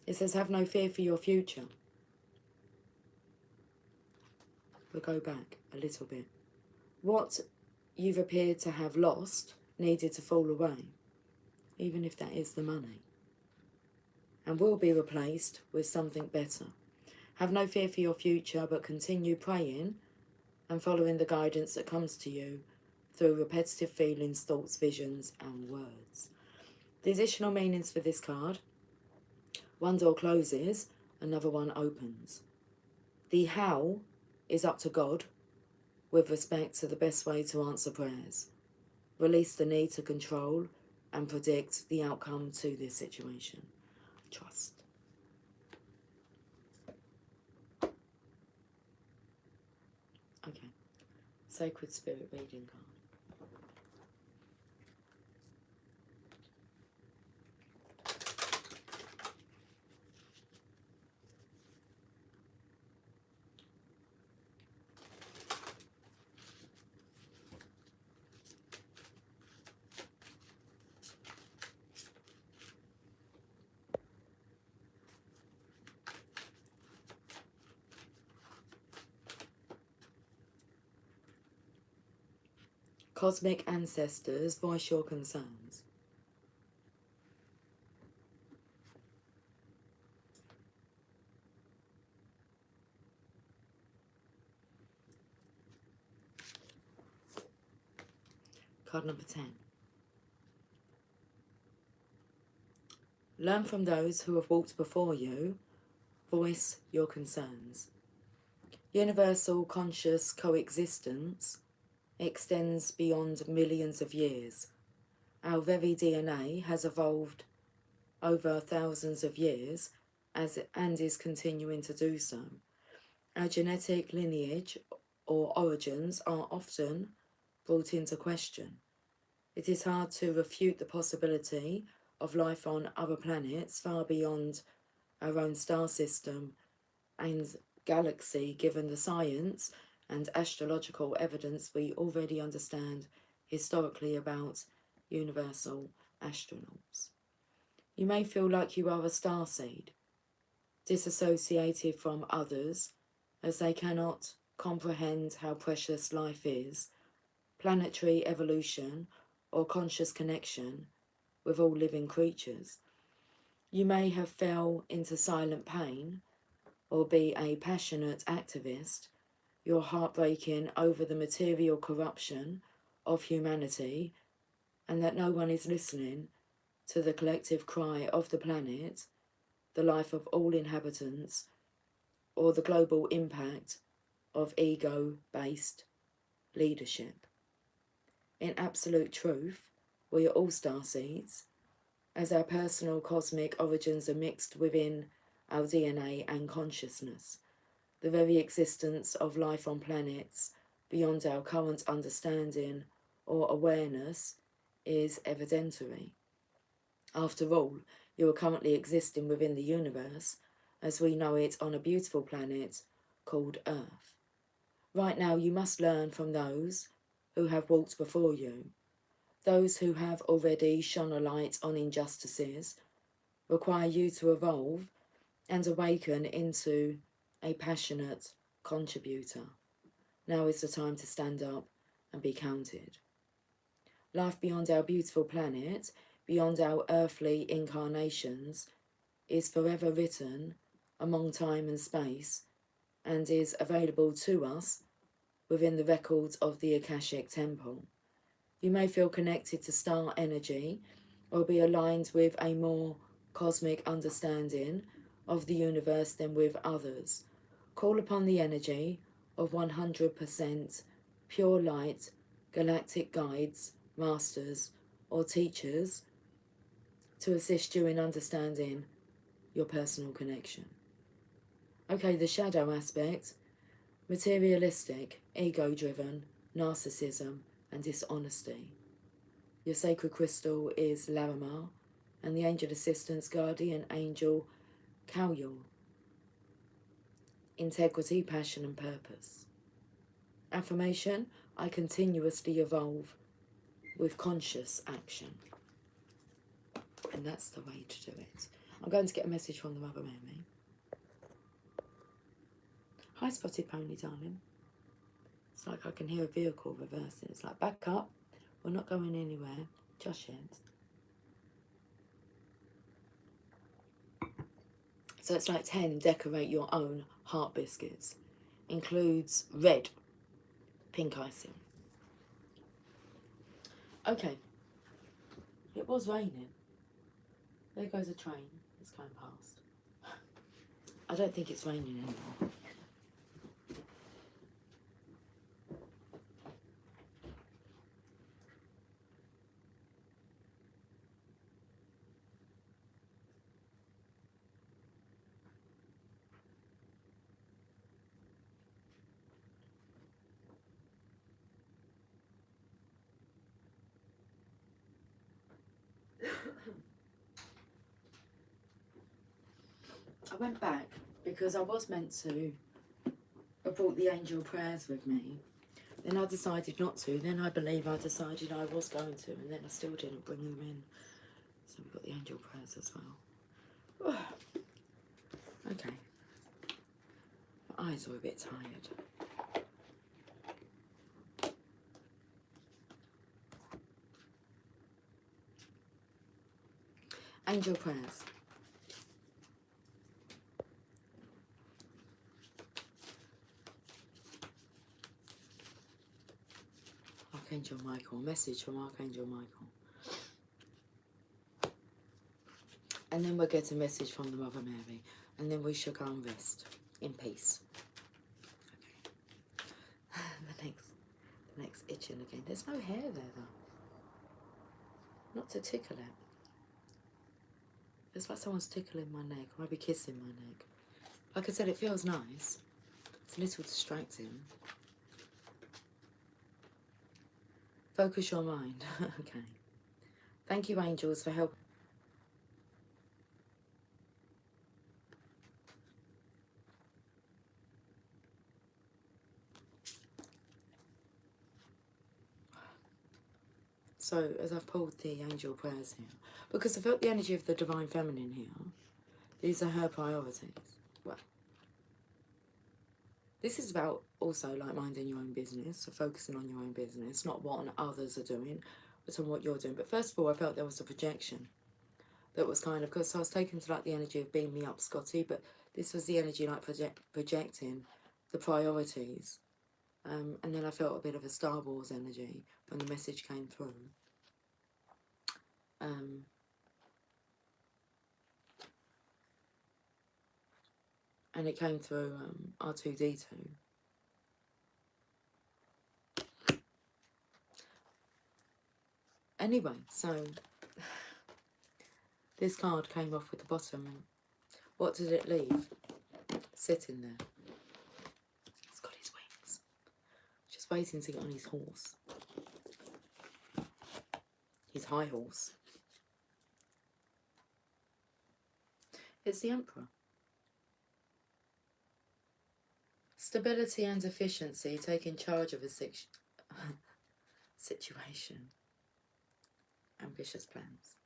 It says, have no fear for your future. We'll go back a little bit. What you've appeared to have lost needed to fall away, even if that is the money, and will be replaced with something better. Have no fear for your future, but continue praying and following the guidance that comes to you through repetitive feelings, thoughts, visions and words. The additional meanings for this card: one door closes, another one opens. The how is up to God with respect to the best way to answer prayers. Release the need to control and predict the outcome to this situation. Trust. Okay. Sacred Spirit reading card. Cosmic ancestors, voice your concerns. Card number 10. Learn from those who have walked before you. Voice your concerns. Universal conscious coexistence extends beyond millions of years. Our very DNA has evolved over thousands of years and is continuing to do so. Our genetic lineage or origins are often brought into question. It is hard to refute the possibility of life on other planets far beyond our own star system and galaxy, given the science and astrological evidence we already understand historically about universal astronauts. You may feel like you are a starseed, disassociated from others as they cannot comprehend how precious life is, planetary evolution or conscious connection with all living creatures. You may have fell into silent pain or be a passionate activist, your heart breaking over the material corruption of humanity and that no one is listening to the collective cry of the planet, the life of all inhabitants, or the global impact of ego-based leadership. In absolute truth, we are all starseeds, as our personal cosmic origins are mixed within our DNA and consciousness. The very existence of life on planets beyond our current understanding or awareness is evidentiary. After all, you are currently existing within the universe as we know it on a beautiful planet called Earth. Right now you must learn from those who have walked before you, those who have already shone a light on injustices, require you to evolve and awaken into a passionate contributor. Now is the time to stand up and be counted. Life beyond our beautiful planet, beyond our earthly incarnations, is forever written among time and space and is available to us within the records of the Akashic Temple. You may feel connected to star energy or be aligned with a more cosmic understanding of the universe than with others. Call upon the energy of 100% pure light, galactic guides, masters, or teachers to assist you in understanding your personal connection. Okay, the shadow aspect: materialistic, ego-driven, narcissism, and dishonesty. Your sacred crystal is Larimar, and the angel assistance guardian angel Kauyul. Integrity, passion, and purpose. Affirmation: I continuously evolve with conscious action. And that's the way to do it. I'm going to get a message from the Mother Mary. Hi, Spotted Pony, darling. It's like I can hear a vehicle reversing. It's like, back up. We're not going anywhere just yet. So it's like 10, decorate your own heart biscuits. Includes red, pink icing. Okay. It was raining. There goes a train. It's going past. I don't think it's raining anymore. I went back because I was meant to have brought the angel prayers with me. Then I decided not to. Then I believe I decided I was going to, and then I still didn't bring them in. So we've got the angel prayers as well. Okay. My eyes are a bit tired. Angel prayers. Archangel Michael. Message from Archangel Michael. And then we'll get a message from the Mother Mary. And then we shall go and rest in peace. Okay. the next itching again. There's no hair there though. Not to tickle it. It's like someone's tickling my neck, or maybe kissing my neck. Like I said, it feels nice. It's a little distracting. Focus your mind. Okay. Thank you, angels, for helping. So, as I've pulled the angel prayers here, because I felt the energy of the Divine Feminine here, these are her priorities. Well, this is about also like minding your own business, so focusing on your own business, not what others are doing, but on what you're doing. But first of all, I felt there was a projection that was kind of, because I was taken to like the energy of beam me up, Scotty, but this was the energy like projecting the priorities. And then I felt a bit of a Star Wars energy when the message came through. And it came through R2-D2. Anyway, so this card came off with the bottom. And what did it leave? Sitting there. He's got his wings. Just waiting to get on his horse. His high horse. It's the Emperor. Stability and efficiency, taking charge of a situation. Ambitious plans.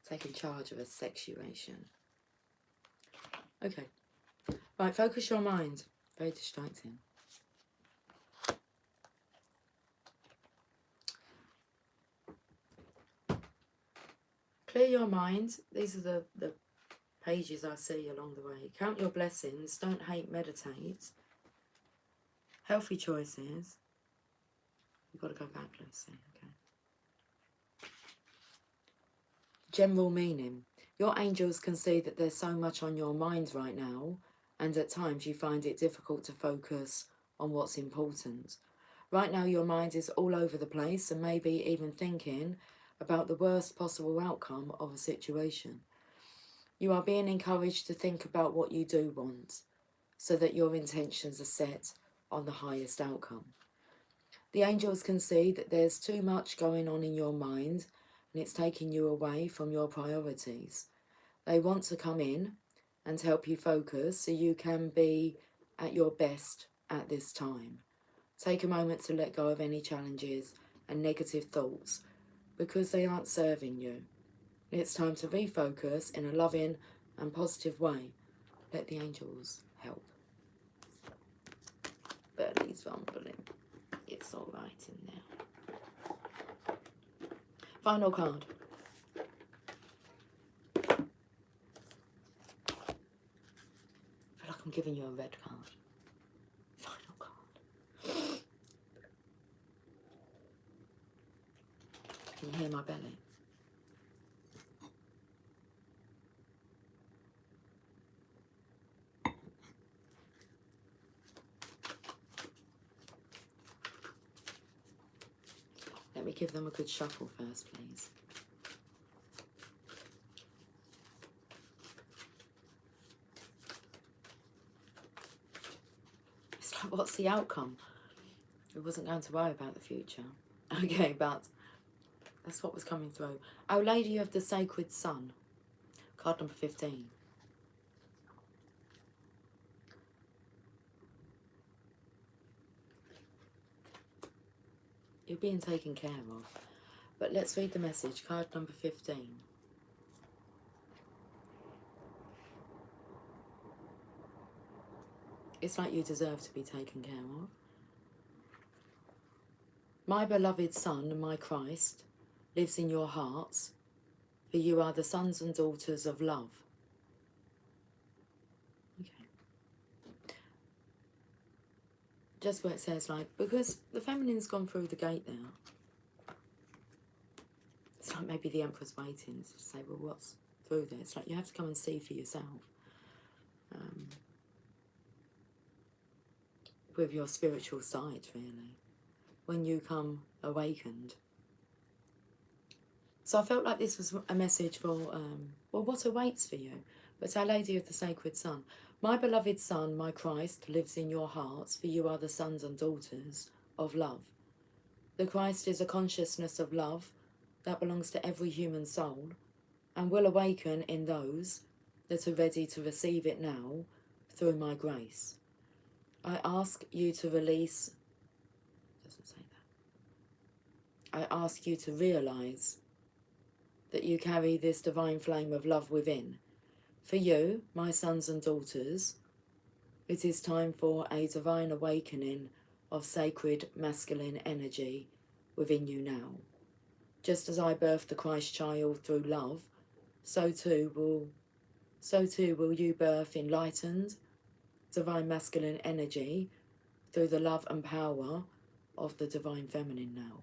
Taking charge of a sexuation. Okay. Right, focus your mind. Very distracting. Clear your mind. These are the pages I see along the way. Count your blessings. Don't hate, meditate. Healthy choices. You've got to go back, Lucy. Okay. General meaning. Your angels can see that there's so much on your mind right now, and at times you find it difficult to focus on what's important. Right now your mind is all over the place and maybe even thinking about the worst possible outcome of a situation. You are being encouraged to think about what you do want, so that your intentions are set on the highest outcome. The angels can see that there's too much going on in your mind and it's taking you away from your priorities. They want to come in and help you focus so you can be at your best at this time. Take a moment to let go of any challenges and negative thoughts because they aren't serving you. It's time to refocus in a loving and positive way. Let the angels help. Birdie's rumbling. It's all right in there. Final card. I feel like I'm giving you a red card. Final card. Can you hear my belly? Let me give them a good shuffle first, please. It's like, what's the outcome? We wasn't going to worry about the future. Okay, but that's what was coming through. Our Lady of the Sacred Sun, card number 15. You're being taken care of. But let's read the message, card number 15. It's like you deserve to be taken care of. My beloved Son, my Christ, lives in your hearts, for you are the sons and daughters of love. Okay. Just where it says, like, because the feminine's gone through the gate now. It's like maybe the Emperor's waiting to say, well, what's through there? It's like you have to come and see for yourself. With your spiritual side, really. When you come awakened. So I felt like this was a message for, well, what awaits for you? But Our Lady of the Sacred Sun. My beloved Son, my Christ, lives in your hearts, for you are the sons and daughters of love. The Christ is a consciousness of love that belongs to every human soul and will awaken in those that are ready to receive it now through my grace. I ask you to release, doesn't say that. I ask you to realise that you carry this divine flame of love within. For you, my sons and daughters, it is time for a divine awakening of sacred masculine energy within you now. Just as I birthed the Christ child through love, so too will you birth enlightened, divine masculine energy through the love and power of the divine feminine now.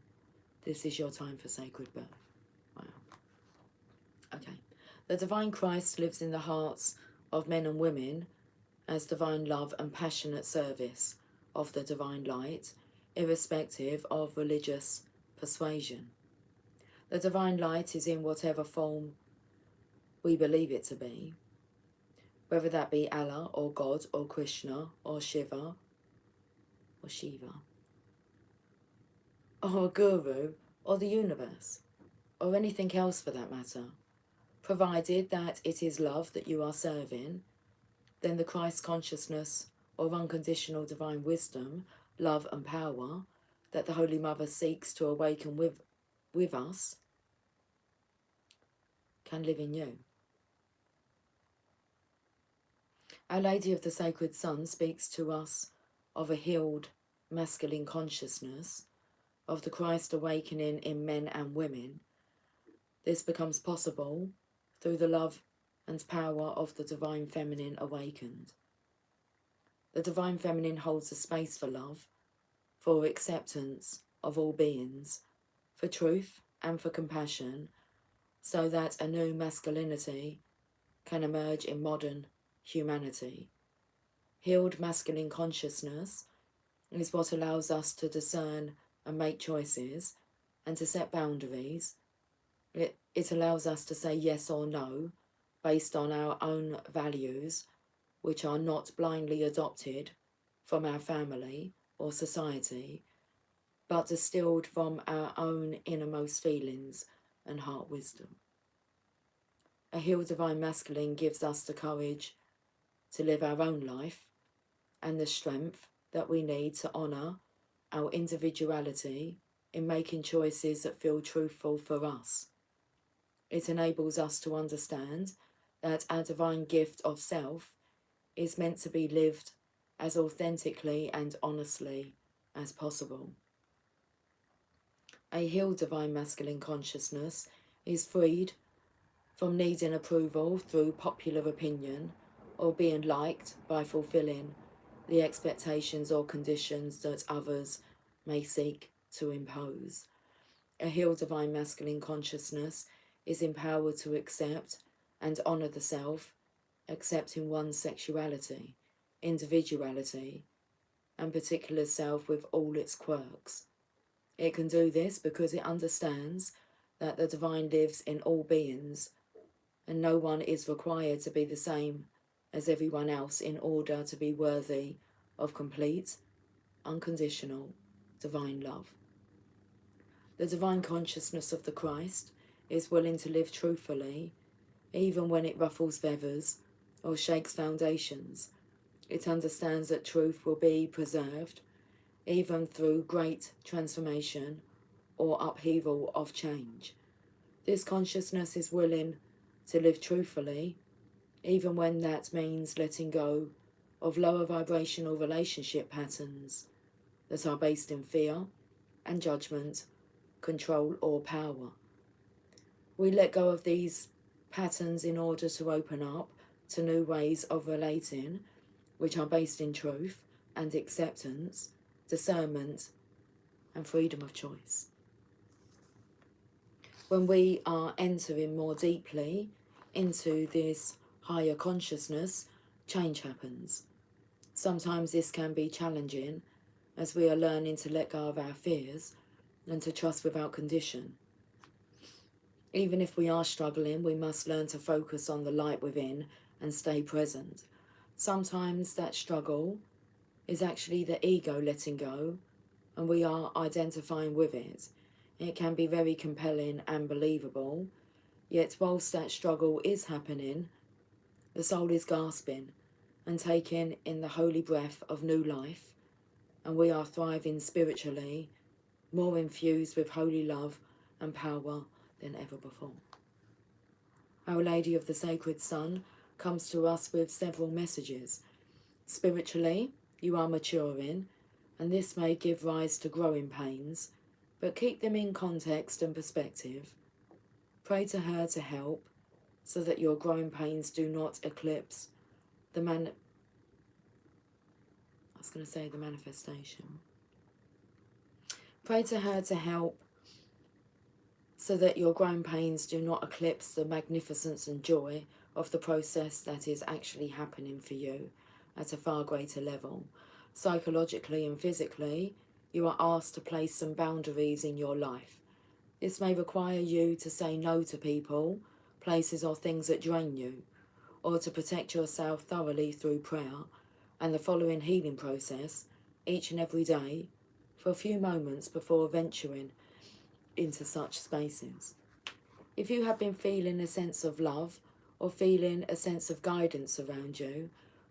This is your time for sacred birth. Wow. Okay. The divine Christ lives in the hearts of men and women as divine love and passionate service of the divine light, irrespective of religious persuasion. The divine light is in whatever form we believe it to be, whether that be Allah or God or Krishna or Shiva or Shiva or a guru or the universe or anything else for that matter. Provided that it is love that you are serving, then the Christ consciousness or unconditional divine wisdom, love and power that the Holy Mother seeks to awaken with us can live in you. Our Lady of the Sacred Sun speaks to us of a healed masculine consciousness, of the Christ awakening in men and women. This becomes possible through the love and power of the divine feminine awakened. The divine feminine holds a space for love, for acceptance of all beings, for truth and for compassion, so that a new masculinity can emerge in modern humanity. Healed masculine consciousness is what allows us to discern and make choices and to set boundaries. It allows us to say yes or no based on our own values, which are not blindly adopted from our family or society, but distilled from our own innermost feelings and heart wisdom. A healed divine masculine gives us the courage to live our own life and the strength that we need to honour our individuality in making choices that feel truthful for us. It enables us to understand that our divine gift of self is meant to be lived as authentically and honestly as possible. A healed divine masculine consciousness is freed from needing approval through popular opinion or being liked by fulfilling the expectations or conditions that others may seek to impose. A healed divine masculine consciousness is empowered to accept and honour the self, accepting one's sexuality, individuality, and particular self with all its quirks. It can do this because it understands that the divine lives in all beings, and no one is required to be the same as everyone else in order to be worthy of complete, unconditional, divine love. The divine consciousness of the Christ is willing to live truthfully, even when it ruffles feathers or shakes foundations. It understands that truth will be preserved, even through great transformation or upheaval of change. This consciousness is willing to live truthfully, even when that means letting go of lower vibrational relationship patterns that are based in fear and judgment, control or power. We let go of these patterns in order to open up to new ways of relating, which are based in truth and acceptance, discernment and freedom of choice. When we are entering more deeply into this higher consciousness, change happens. Sometimes this can be challenging as we are learning to let go of our fears and to trust without condition. Even if we are struggling, we must learn to focus on the light within and stay present. Sometimes that struggle is actually the ego letting go, and we are identifying with it. It can be very compelling and believable, yet whilst that struggle is happening, the soul is gasping and taking in the holy breath of new life, and we are thriving spiritually, more infused with holy love and power than ever before. Our Lady of the Sacred Sun comes to us with several messages. Spiritually, you are maturing, and this may give rise to growing pains, but keep them in context and perspective. Pray to her to help so that your growing pains do not eclipse the manifestation. Pray to her to help so that your growing pains do not eclipse the magnificence and joy of the process that is actually happening for you at a far greater level. Psychologically and physically, you are asked to place some boundaries in your life. This may require you to say no to people, places or things that drain you, or to protect yourself thoroughly through prayer and the following healing process each and every day for a few moments before venturing into such spaces. If you have been feeling a sense of love or feeling a sense of guidance around you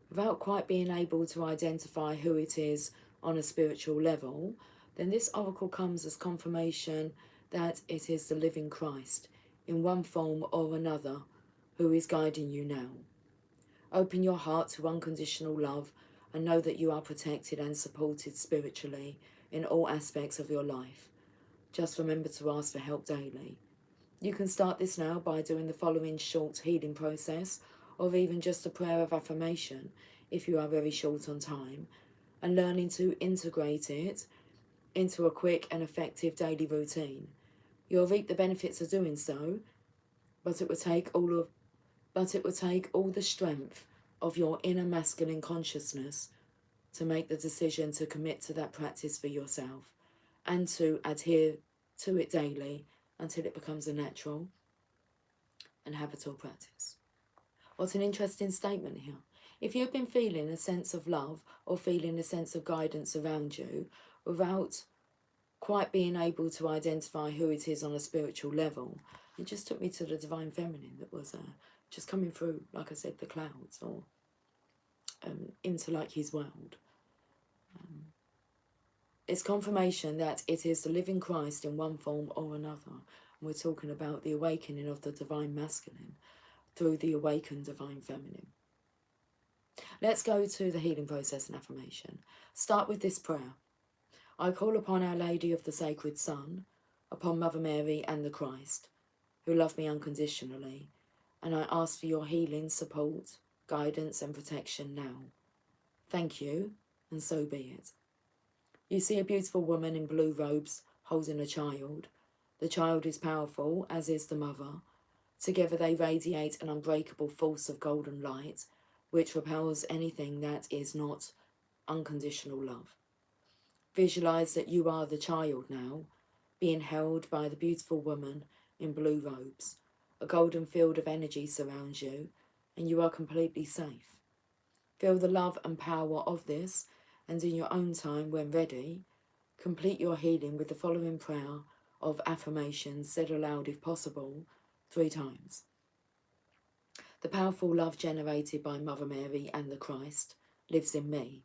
without quite being able to identify who it is on a spiritual level, then this oracle comes as confirmation that it is the living Christ in one form or another who is guiding you now. Open your heart to unconditional love and know that you are protected and supported spiritually in all aspects of your life. Just remember to ask for help daily. You can start this now by doing the following short healing process, or even just a prayer of affirmation if you are very short on time, and learning to integrate it into a quick and effective daily routine. You'll reap the benefits of doing so, but it will take all the strength of your inner masculine consciousness to make the decision to commit to that practice for yourself and to adhere to it daily until it becomes a natural and habitual practice. What an interesting statement here. If you've been feeling a sense of love or feeling a sense of guidance around you without quite being able to identify who it is on a spiritual level, it just took me to the Divine Feminine that was just coming through, like I said, the clouds or into like his world. It's confirmation that it is the living Christ in one form or another. And we're talking about the awakening of the Divine Masculine through the awakened Divine Feminine. Let's go to the healing process and affirmation. Start with this prayer. I call upon Our Lady of the Sacred Son, upon Mother Mary and the Christ, who love me unconditionally, and I ask for your healing, support, guidance and protection now. Thank you, and so be it. You see a beautiful woman in blue robes holding a child. The child is powerful, as is the mother. Together they radiate an unbreakable force of golden light, which repels anything that is not unconditional love. Visualize that you are the child now, being held by the beautiful woman in blue robes. A golden field of energy surrounds you, and you are completely safe. Feel the love and power of this, and in your own time, when ready, complete your healing with the following prayer of affirmation, said aloud if possible, 3 times. The powerful love generated by Mother Mary and the Christ lives in me.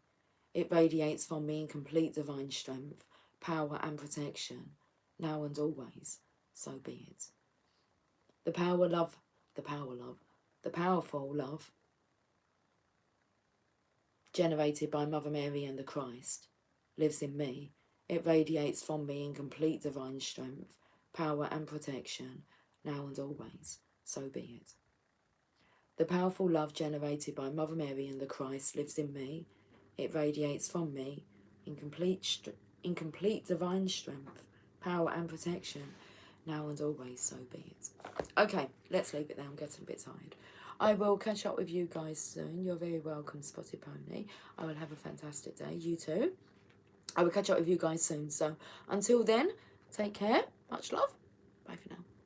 It radiates from me in complete divine strength, power and protection, now and always, so be it. The powerful love generated by Mother Mary and the Christ lives in me. It radiates from me in complete divine strength, power and protection, now and always, so be it. The powerful love generated by Mother Mary and the Christ lives in me. It radiates from me in complete divine strength, power and protection, now and always, so be it. Okay, let's leave it there. I'm getting a bit tired. I will catch up with you guys soon. You're very welcome, Spotted Pony. I will have a fantastic day. You too. I will catch up with you guys soon. So until then, take care. Much love.